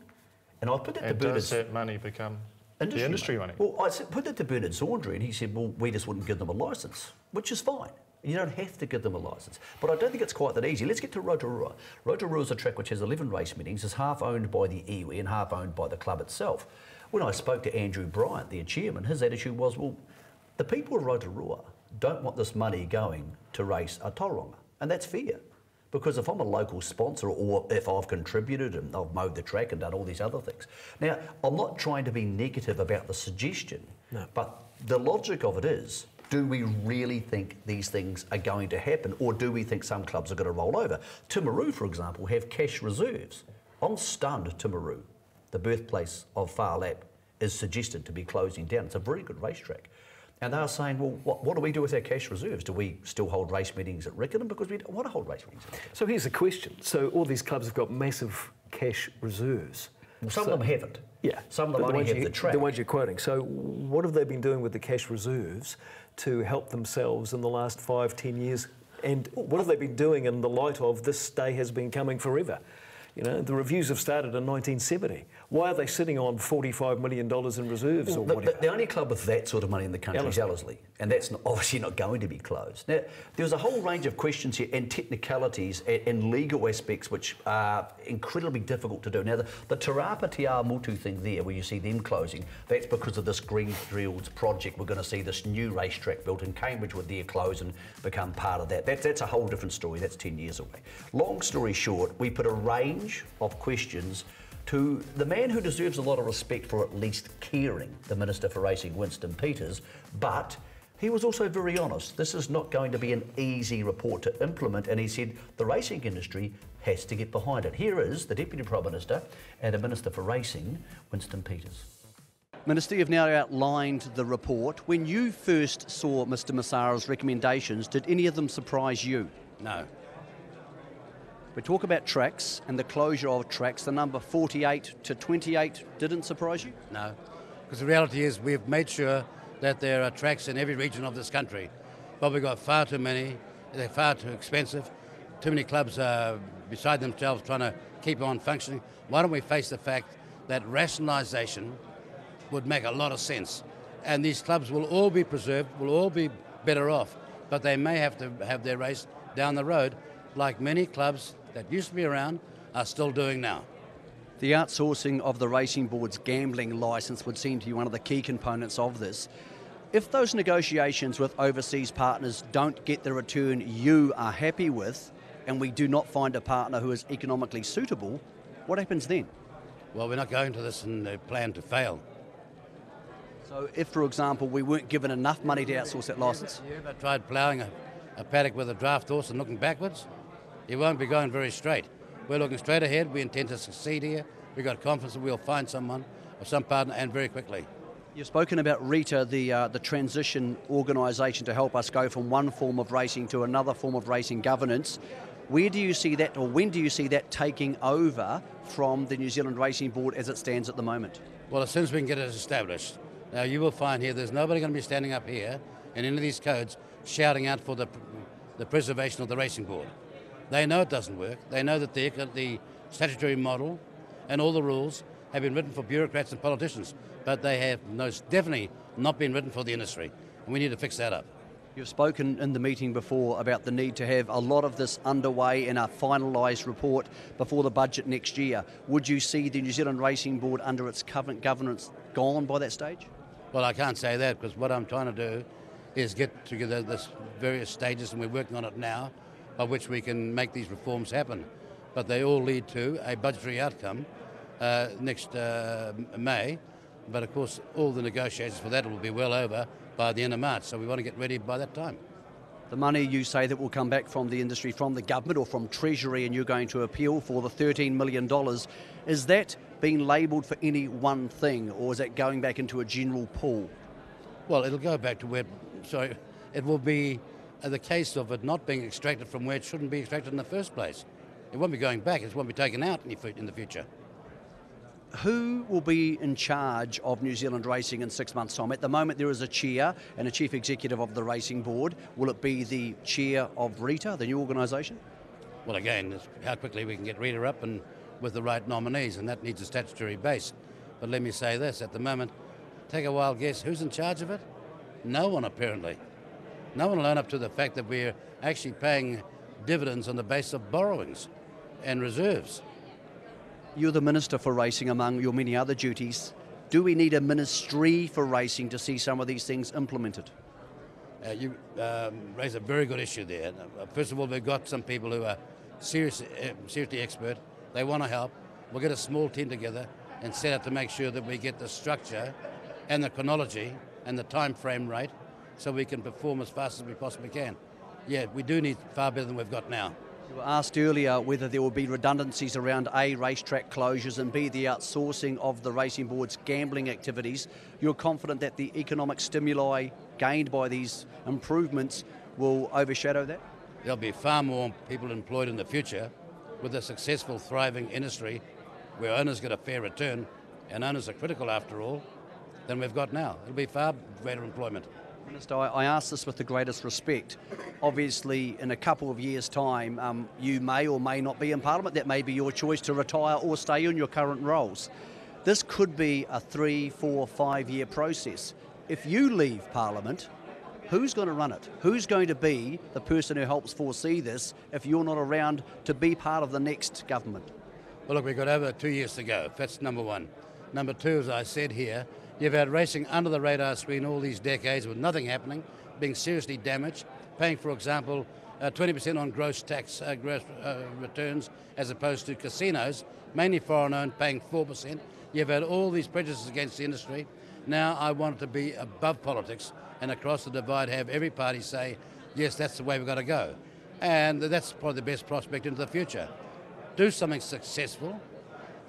And I put that to Bernard. Does that money become the industry money? Well, I put that to Bernard Saundry, and he said, well, we just wouldn't give them a licence, which is fine. You don't have to give them a licence. But I don't think it's quite that easy. Let's get to Rotorua. Rotorua is a track which has 11 race meetings, is half owned by the iwi and half owned by the club itself. When I spoke to Andrew Bryant, their chairman, his attitude was, well, the people of Rotorua don't want this money going to race a tauranga. And that's fair. Because if I'm a local sponsor, or if I've contributed and I've mowed the track and done all these other things. Now, I'm not trying to be negative about the suggestion, but the logic of it is, do we really think these things are going to happen, or do we think some clubs are going to roll over? Timaru, for example, have cash reserves. I'm stunned Timaru, the birthplace of Far Lap, is suggested to be closing down. It's a very good racetrack. And they are saying, well, what do we do with our cash reserves? Do we still hold race meetings at Rickenham? Because we don't want to hold race meetings at Rickenham. So here's the question. So all these clubs have got massive cash reserves. Well, some of them haven't. Yeah. Some of them only have the track. The ones you're quoting. So what have they been doing with the cash reserves to help themselves in the last 5-10 years? And what have they been doing in the light of this day has been coming forever? You know, the reviews have started in 1970. Why are they sitting on $45 million in reserves or whatever? The only club with that sort of money in the country is Ellerslie, and that's obviously not going to be closed. Now, there's a whole range of questions here and technicalities and legal aspects which are incredibly difficult to do. Now, the Te Rapa Te Mutu thing there, where you see them closing, that's because of this Greenfields project. We're going to see this new racetrack built in Cambridge would there close and become part of that. That's a whole different story. That's 10 years away. Long story short, we put a range of questions to the man who deserves a lot of respect for at least caring, the Minister for Racing, Winston Peters, but he was also very honest. This is not going to be an easy report to implement, and he said the racing industry has to get behind it. Here is the Deputy Prime Minister and the Minister for Racing, Winston Peters. Minister, you've now outlined the report. When you first saw Mr Messara's recommendations, did any of them surprise you? No. We talk about tracks and the closure of tracks. The number 48 to 28 didn't surprise you? No, because the reality is we've made sure that there are tracks in every region of this country, but we've got far too many, they're far too expensive, too many clubs are beside themselves trying to keep on functioning. Why don't we face the fact that rationalisation would make a lot of sense, and these clubs will all be preserved, will all be better off, but they may have to have their race down the road, like many clubs that used to be around are still doing now. The outsourcing of the Racing Board's gambling licence would seem to be one of the key components of this. If those negotiations with overseas partners don't get the return you are happy with, and we do not find a partner who is economically suitable, what happens then? Well, we're not going to this and plan to fail. So if, for example, we weren't given enough money to outsource that licence? You ever tried ploughing a paddock with a draft horse and looking backwards? You won't be going very straight. We're looking straight ahead. We intend to succeed here. We've got confidence that we'll find someone or some partner, and very quickly. You've spoken about RITA, the transition organisation to help us go from one form of racing to another form of racing governance. Where do you see that, or when do you see that taking over from the New Zealand Racing Board as it stands at the moment? Well, as soon as we can get it established. Now, you will find here there's nobody going to be standing up here in any of these codes shouting out for the preservation of the Racing Board. They know it doesn't work. They know that the statutory model and all the rules have been written for bureaucrats and politicians, but they have definitely not been written for the industry, and we need to fix that up. You've spoken in the meeting before about the need to have a lot of this underway in a finalised report before the budget next year. Would you see the New Zealand Racing Board under its current governance gone by that stage? Well, I can't say that, because what I'm trying to do is get together this various stages, and we're working on it now, by which we can make these reforms happen. But they all lead to a budgetary outcome next May. But of course, all the negotiations for that will be well over by the end of March, so we want to get ready by that time. The money you say that will come back from the industry, from the government or from Treasury, and you're going to appeal for the $13 million, is that being labelled for any one thing, or is that going back into a general pool? Well, it'll go back to where, it will be the case of it not being extracted from where it shouldn't be extracted in the first place. It won't be going back, it won't be taken out in the future. Who will be in charge of New Zealand racing in 6 months' time? At the moment, there is a chair and a chief executive of the racing board. Will it be the chair of Rita, the new organisation? Well, again, it's how quickly we can get Rita up and with the right nominees, and that needs a statutory base. But let me say this, at the moment, take a wild guess, who's in charge of it? No one, apparently. No one will own up to the fact that we're actually paying dividends on the basis of borrowings and reserves. You're the Minister for Racing among your many other duties. Do we need a ministry for racing to see some of these things implemented? You raise a very good issue there. First of all, we've got some people who are seriously expert. They want to help. We'll get a small team together and set out to make sure that we get the structure and the chronology and the time frame right so we can perform as fast as we possibly can. Yeah, we do need far better than we've got now. You were asked earlier whether there will be redundancies around A, racetrack closures, and B, the outsourcing of the racing board's gambling activities. You're confident that the economic stimuli gained by these improvements will overshadow that? There'll be far more people employed in the future with a successful, thriving industry where owners get a fair return, and owners are critical after all, than we've got now. It'll be far greater employment. Minister, I ask this with the greatest respect. Obviously, in a couple of years' time, you may or may not be in Parliament. That may be your choice to retire or stay in your current roles. This could be a 3, 4, 5-year process. If you leave Parliament, who's going to run it? Who's going to be the person who helps foresee this if you're not around to be part of the next government? Well, look, we've got over 2 years to go. That's number one. Number two, as I said here, you've had racing under the radar screen all these decades with nothing happening, being seriously damaged, paying, for example, 20% on gross tax returns as opposed to casinos, mainly foreign-owned, paying 4%. You've had all these prejudices against the industry. Now I want it to be above politics and across the divide have every party say, yes, that's the way we've got to go. And that's probably the best prospect into the future. Do something successful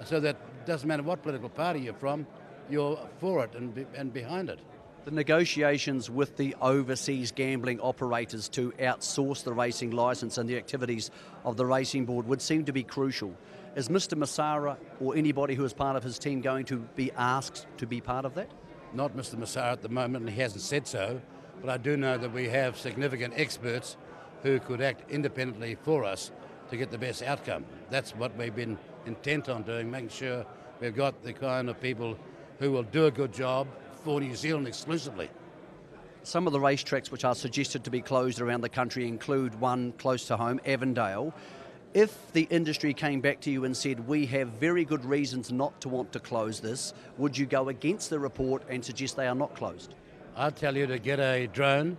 so that it doesn't matter what political party you're from, you're for it and behind it. The negotiations with the overseas gambling operators to outsource the racing licence and the activities of the racing board would seem to be crucial. Is Mr Messara or anybody who is part of his team going to be asked to be part of that? Not Mr Messara at the moment, and he hasn't said so, but I do know that we have significant experts who could act independently for us to get the best outcome. That's what we've been intent on doing, making sure we've got the kind of people who will do a good job for New Zealand exclusively. Some of the racetracks which are suggested to be closed around the country include one close to home, Avondale. If the industry came back to you and said, we have very good reasons not to want to close this, would you go against the report and suggest they are not closed? I'd tell you to get a drone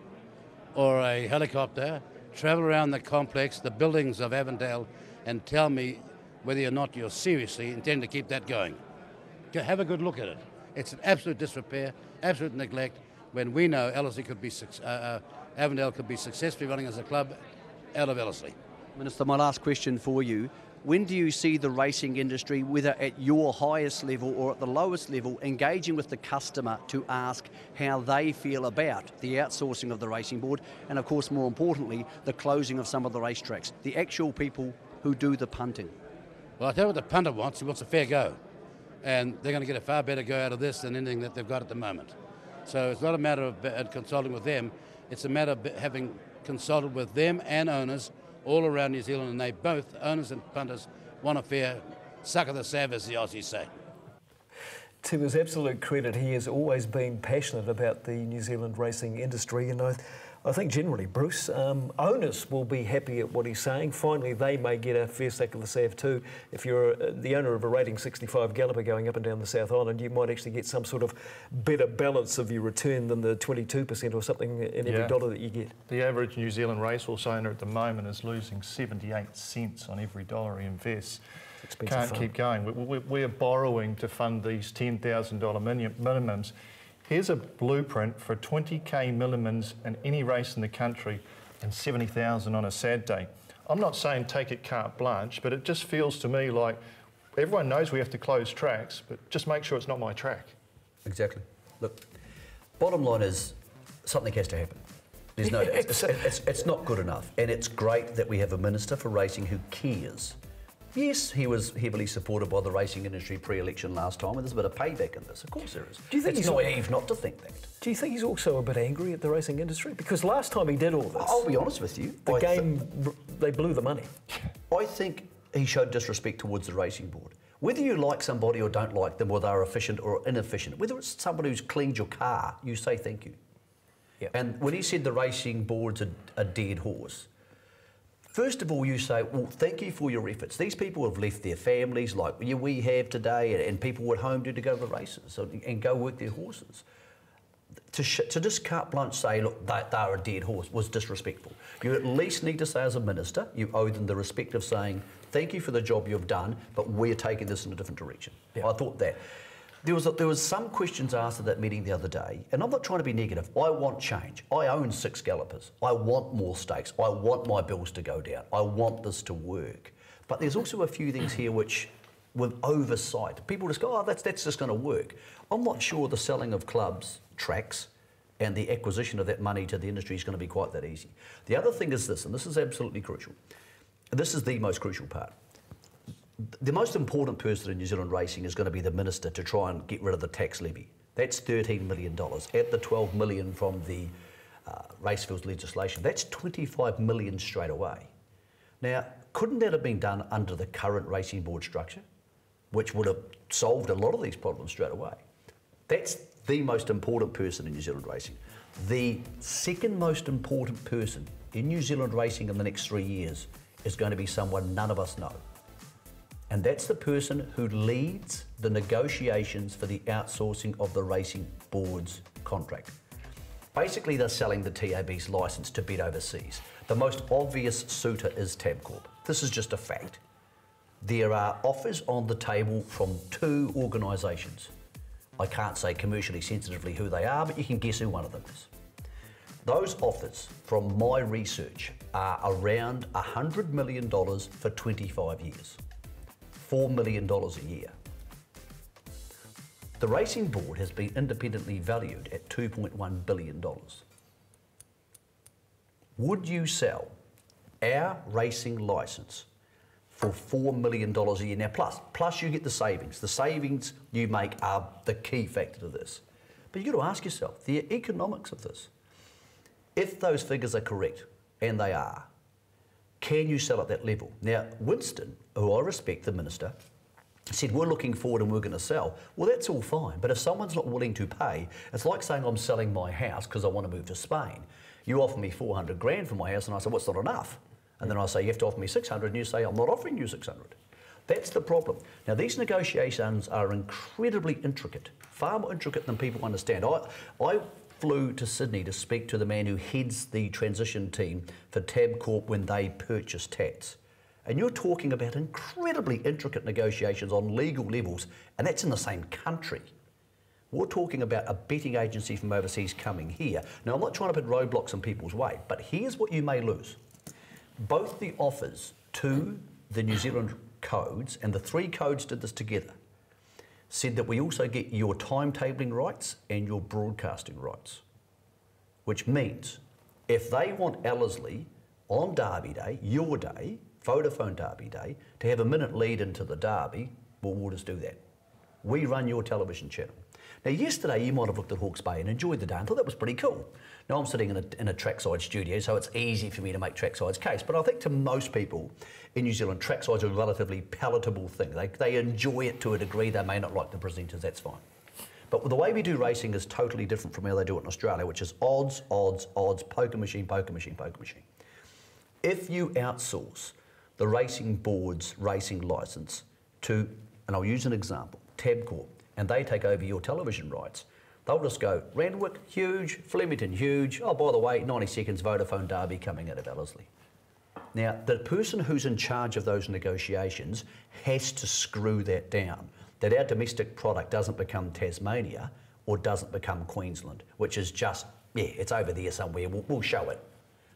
or a helicopter, travel around the complex, the buildings of Avondale, and tell me whether or not you're seriously intending to keep that going. Have a good look at it. It's an absolute disrepair, absolute neglect, when we know Ellerslie could be, Avondale could be successfully running as a club out of Ellerslie. Minister, my last question for you. When do you see the racing industry, whether at your highest level or at the lowest level, engaging with the customer to ask how they feel about the outsourcing of the racing board and, of course, more importantly, the closing of some of the racetracks, the actual people who do the punting? Well, I tell you what the punter wants. He wants a fair go. And they're going to get a far better go out of this than anything that they've got at the moment. So it's not a matter of consulting with them. It's a matter of having consulted with them and owners all around New Zealand, and they both, owners and punters, want a fair suck of the sav, as the Aussies say. To his absolute credit, he has always been passionate about the New Zealand racing industry, and I think generally, Bruce, owners will be happy at what he's saying. Finally, they may get a fair stack of the sav too. If you're the owner of a rating 65 Galloper going up and down the South Island, you might actually get some sort of better balance of your return than the 22% or something in every dollar that you get. The average New Zealand racehorse owner at the moment is losing 78 cents on every dollar he invests. Can't keep going. We're borrowing to fund these $10,000 minimums. Here's a blueprint for 20k minimums in any race in the country and 70,000 on a sad day. I'm not saying take it carte blanche, but it just feels to me like everyone knows we have to close tracks, but just make sure it's not my track. Exactly. Look, bottom line is something has to happen. There's no, it's not good enough, and it's great that we have a Minister for Racing who cares Yes, he was heavily supported by the racing industry pre-election last time, and there's a bit of payback in this. Of course there is. Do you think it's he's naive not to think that? Do you think he's also a bit angry at the racing industry? Because last time he did all this... I'll be honest with you. They blew the money. I think he showed disrespect towards the racing board. Whether you like somebody or don't like them, or they're efficient or inefficient, whether it's somebody who's cleaned your car, you say thank you. Yep. And when he said the racing board's a dead horse, first of all, you say, well, thank you for your efforts. These people have left their families like we have today, and people at home do to go to the races and go work their horses. To just carte blanche say, look, they're a dead horse was disrespectful. You at least need to say as a minister, you owe them the respect of saying, thank you for the job you've done, but we're taking this in a different direction. Yeah. I thought that. There was some questions asked at that meeting the other day, and I'm not trying to be negative. I want change. I own 6 gallopers. I want more stakes. I want my bills to go down. I want this to work. But there's also a few things here which, with oversight, people just go, oh, that's just going to work. I'm not sure the selling of clubs, tracks, and the acquisition of that money to the industry is going to be quite that easy. The other thing is this, and this is absolutely crucial. This is the most crucial part. The most important person in New Zealand racing is going to be the minister to try and get rid of the tax levy. That's $13 million. Add the $12 million from the Racefields legislation. That's $25 million straight away. Now, couldn't that have been done under the current racing board structure, which would have solved a lot of these problems straight away? That's the most important person in New Zealand racing. The second most important person in New Zealand racing in the next 3 years is going to be someone none of us know. And that's the person who leads the negotiations for the outsourcing of the racing board's contract. Basically, they're selling the TAB's licence to bid overseas. The most obvious suitor is Tabcorp. This is just a fact. There are offers on the table from 2 organisations. I can't say commercially sensitively who they are, but you can guess who one of them is. Those offers, from my research, are around $100 million for 25 years. $4 million a year. The racing board has been independently valued at $2.1 billion. Would you sell our racing licence for $4 million a year? Now, plus you get the savings. The savings you make are the key factor to this. But you've got to ask yourself, the economics of this. If those figures are correct, and they are, can you sell at that level? Now, Winston, who I respect, the minister, said, we're looking forward and we're going to sell. Well, that's all fine, but if someone's not willing to pay, it's like saying I'm selling my house because I want to move to Spain. You offer me 400 grand for my house, and I say, well, it's not enough. And then I say, you have to offer me 600, and you say, I'm not offering you 600. That's the problem. Now, these negotiations are incredibly intricate, far more intricate than people understand. I flew to Sydney to speak to the man who heads the transition team for Tabcorp when they purchased Tats. And you're talking about incredibly intricate negotiations on legal levels, and that's in the same country. We're talking about a betting agency from overseas coming here. Now, I'm not trying to put roadblocks in people's way, but here's what you may lose. Both the offers to the New Zealand codes, and the 3 codes did this together, said that we also get your timetabling rights and your broadcasting rights. Which means, if they want Ellerslie on Derby Day, your day, Vodafone Derby Day, to have a minute lead into the Derby, well, we'll just do that. We run your television channel. Now, yesterday you might have looked at Hawke's Bay and enjoyed the day and thought that was pretty cool. Now, I'm sitting in a Trackside studio, so it's easy for me to make Trackside's case, but I think to most people in New Zealand, Trackside's a relatively palatable thing. They enjoy it to a degree. They may not like the presenters, that's fine. But the way we do racing is totally different from how they do it in Australia, which is odds, odds, odds, poker machine, poker machine, poker machine. If you outsource the racing board's racing licence to, and I'll use an example, Tabcorp, and they take over your television rights, they'll just go, Randwick, huge, Flemington, huge, oh, by the way, 90 seconds Vodafone Derby coming out of Ellerslie. Now, the person who's in charge of those negotiations has to screw that down, that our domestic product doesn't become Tasmania or doesn't become Queensland, which is just, yeah, it's over there somewhere, we'll show it.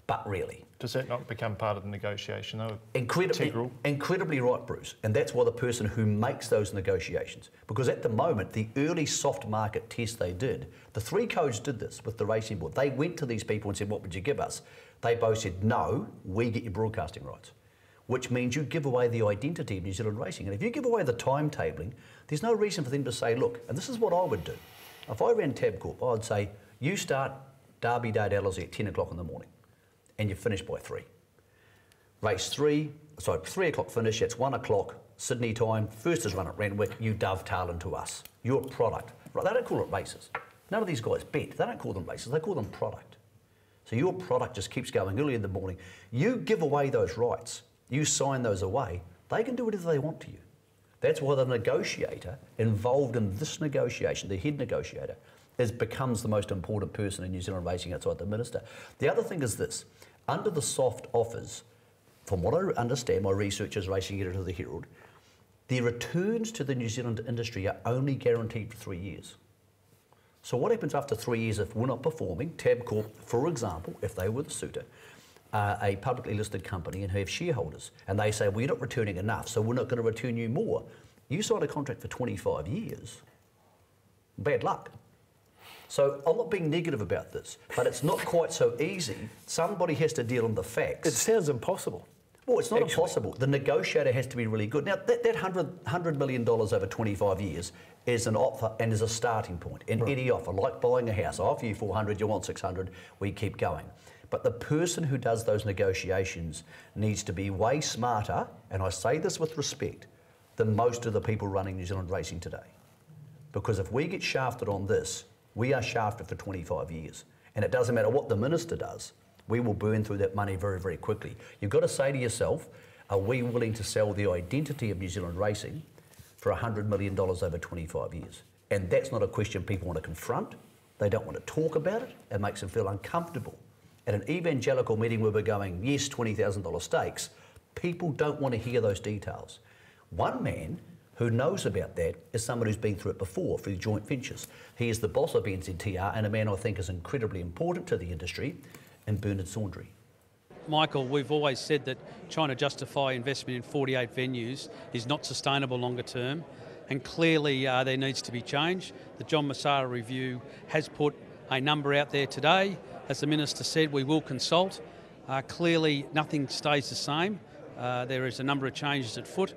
But really. Does that not become part of the negotiation, though? Incredibly right, Bruce. And that's why the person who makes those negotiations. Because at the moment, the early soft market test they did, the 3 codes did this with the racing board. They went to these people and said, what would you give us? They both said, no, we get your broadcasting rights. which means you give away the identity of New Zealand racing. And if you give away the timetabling, there's no reason for them to say, look, and this is what I would do. If I ran Tabcorp, I'd say, you start Derby Day Dalhousie at 10 o'clock in the morning and you finish by 3. Race 3 o'clock finish, it's 1 o'clock Sydney time, first is run at Randwick, you dovetail into us. Your product. Right, they don't call it races. None of these guys bet. They don't call them races, they call them product. So your product just keeps going early in the morning. You give away those rights, you sign those away, they can do whatever they want to you. That's why the negotiator involved in this negotiation, the head negotiator, becomes the most important person in New Zealand racing outside the minister. The other thing is this, under the soft offers, from what I understand, my research as racing editor of the Herald, the returns to the New Zealand industry are only guaranteed for 3 years. So what happens after 3 years if we're not performing? Tabcorp, for example, if they were the suitor, are a publicly listed company and have shareholders, and they say, we're not returning enough, so we're not going to return you more. You sign a contract for 25 years. Bad luck. So I'm not being negative about this, but it's not quite so easy. Somebody has to deal in the facts. It sounds impossible. Well, it's not impossible. The negotiator has to be really good. Now, that $100 million over 25 years is an offer and is a starting point. And any offer, like buying a house, I offer you 400, you want 600, we keep going. But the person who does those negotiations needs to be way smarter, and I say this with respect, than most of the people running New Zealand racing today. Because if we get shafted on this, we are shafted for 25 years. And it doesn't matter what the minister does, we will burn through that money very, very quickly. You've got to say to yourself, are we willing to sell the identity of New Zealand racing for $100 million over 25 years? And that's not a question people want to confront. They don't want to talk about it. It makes them feel uncomfortable. At an evangelical meeting where we're going, yes, $20,000 stakes, people don't want to hear those details. One man who knows about that is someone who's been through it before through joint ventures. He is the boss of NZTR and a man I think is incredibly important to the industry, and Bernard Saundry. Michael, we've always said that trying to justify investment in 48 venues is not sustainable longer term, and clearly there needs to be change. The John Messara review has put a number out there today. As the Minister said, we will consult. Clearly nothing stays the same. There is a number of changes at foot,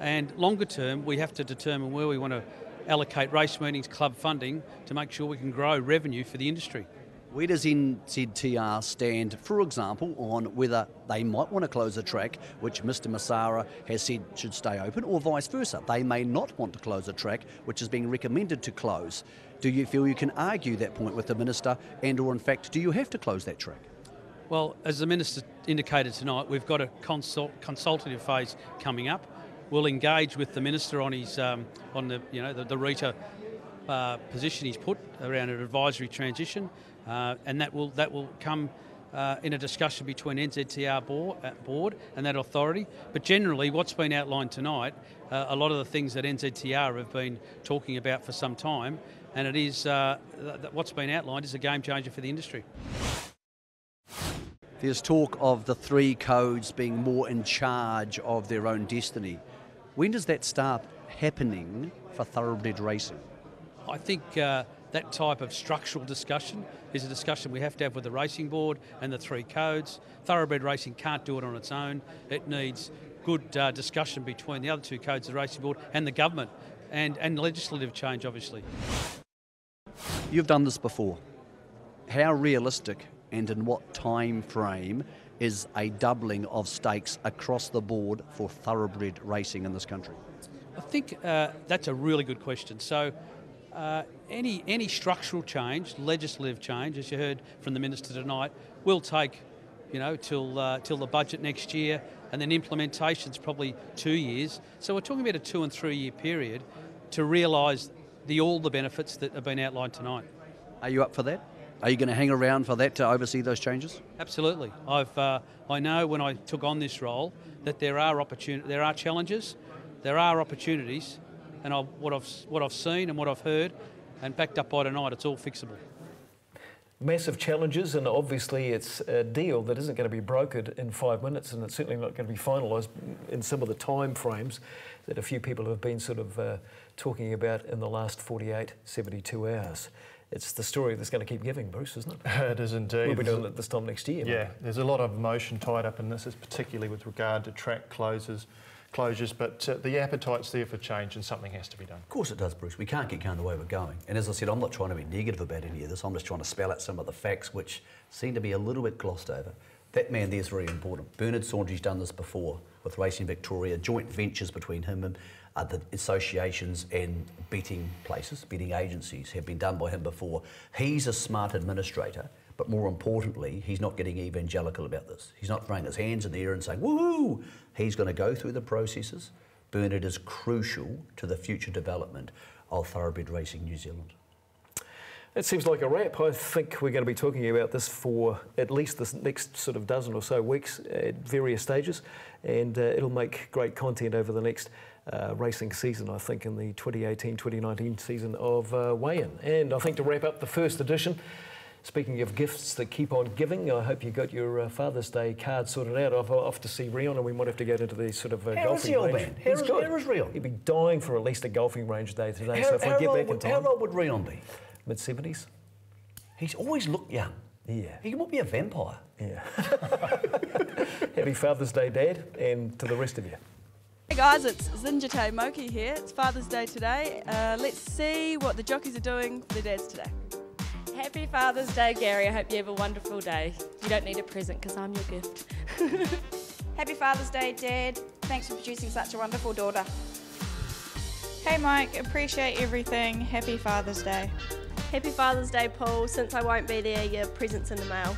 and longer term we have to determine where we want to allocate race meetings, club funding to make sure we can grow revenue for the industry. Where does NZTR stand, for example, on whether they might want to close a track, which Mr Messara has said should stay open, or vice versa? They may not want to close a track, which is being recommended to close. Do you feel you can argue that point with the Minister, and or in fact, do you have to close that track? Well, as the Minister indicated tonight, we've got a consultative phase coming up. We'll engage with the Minister on his the RETA position he's put around an advisory transition. And that will come in a discussion between NZTR board and that authority. But generally, what's been outlined tonight, a lot of the things that NZTR have been talking about for some time, and it is what's been outlined is a game changer for the industry. There's talk of the 3 codes being more in charge of their own destiny. When does that start happening for thoroughbred racing? I think that type of structural discussion is a discussion we have to have with the racing board and the 3 codes. Thoroughbred racing can't do it on its own. It needs good discussion between the other 2 codes, the racing board and the government, and legislative change, obviously. You've done this before. How realistic and in what time frame is a doubling of stakes across the board for thoroughbred racing in this country? I think that's a really good question. So any structural change, legislative change, as you heard from the Minister tonight, will take, till the budget next year, and then implementation's probably 2 years. So we're talking about a 2 and 3 year period to realise all the benefits that have been outlined tonight. Are you up for that? Are you going to hang around for that to oversee those changes? Absolutely. I know when I took on this role that there are challenges, there are opportunities, and what I've seen and what I've heard, and backed up by tonight, it's all fixable. Massive challenges, and obviously it's a deal that isn't going to be brokered in 5 minutes, and it's certainly not going to be finalised in some of the time frames that a few people have been sort of talking about in the last 48, 72 hours. it's the story that's going to keep giving, Bruce, isn't it? It is indeed. We'll be doing it this time next year. Yeah, there's a lot of emotion tied up in this, particularly with regard to track closures, but the appetite's there for change and something has to be done. Of course it does, Bruce. We can't get going the way we're going. And as I said, I'm not trying to be negative about any of this. I'm just trying to spell out some of the facts which seem to be a little bit glossed over. That man there's very important. Bernard Saundry's done this before with Racing Victoria, joint ventures between him and the associations and betting places, betting agencies have been done by him before. He's a smart administrator, but more importantly, he's not getting evangelical about this. He's not throwing his hands in the air and saying, woohoo! He's going to go through the processes. Bernard is crucial to the future development of thoroughbred racing New Zealand. It seems like a wrap. I think we're going to be talking about this for at least this next sort of dozen or so weeks at various stages, and it'll make great content over the next racing season, I think, in the 2018-2019 season of weigh-in. And I think to wrap up the first edition, speaking of gifts that keep on giving, I hope you got your Father's Day card sorted out. I've off to see Rion, and we might have to go into the sort of golfing range. How is Rion? He'd be dying for at least a golfing range day today, so if I get back in time. How old would Rion be? Mid-70s. He's always looked young. Yeah. He might be a vampire. Yeah. Happy Father's Day, Dad, and to the rest of you. Hey guys, it's Zinjate Moki here. It's Father's Day today. Let's see what the jockeys are doing for their dads today. Happy Father's Day, Gary. I hope you have a wonderful day. You don't need a present because I'm your gift. Happy Father's Day, Dad. Thanks for producing such a wonderful daughter. Hey Mike, appreciate everything. Happy Father's Day. Happy Father's Day, Paul. Since I won't be there, your present's in the mail.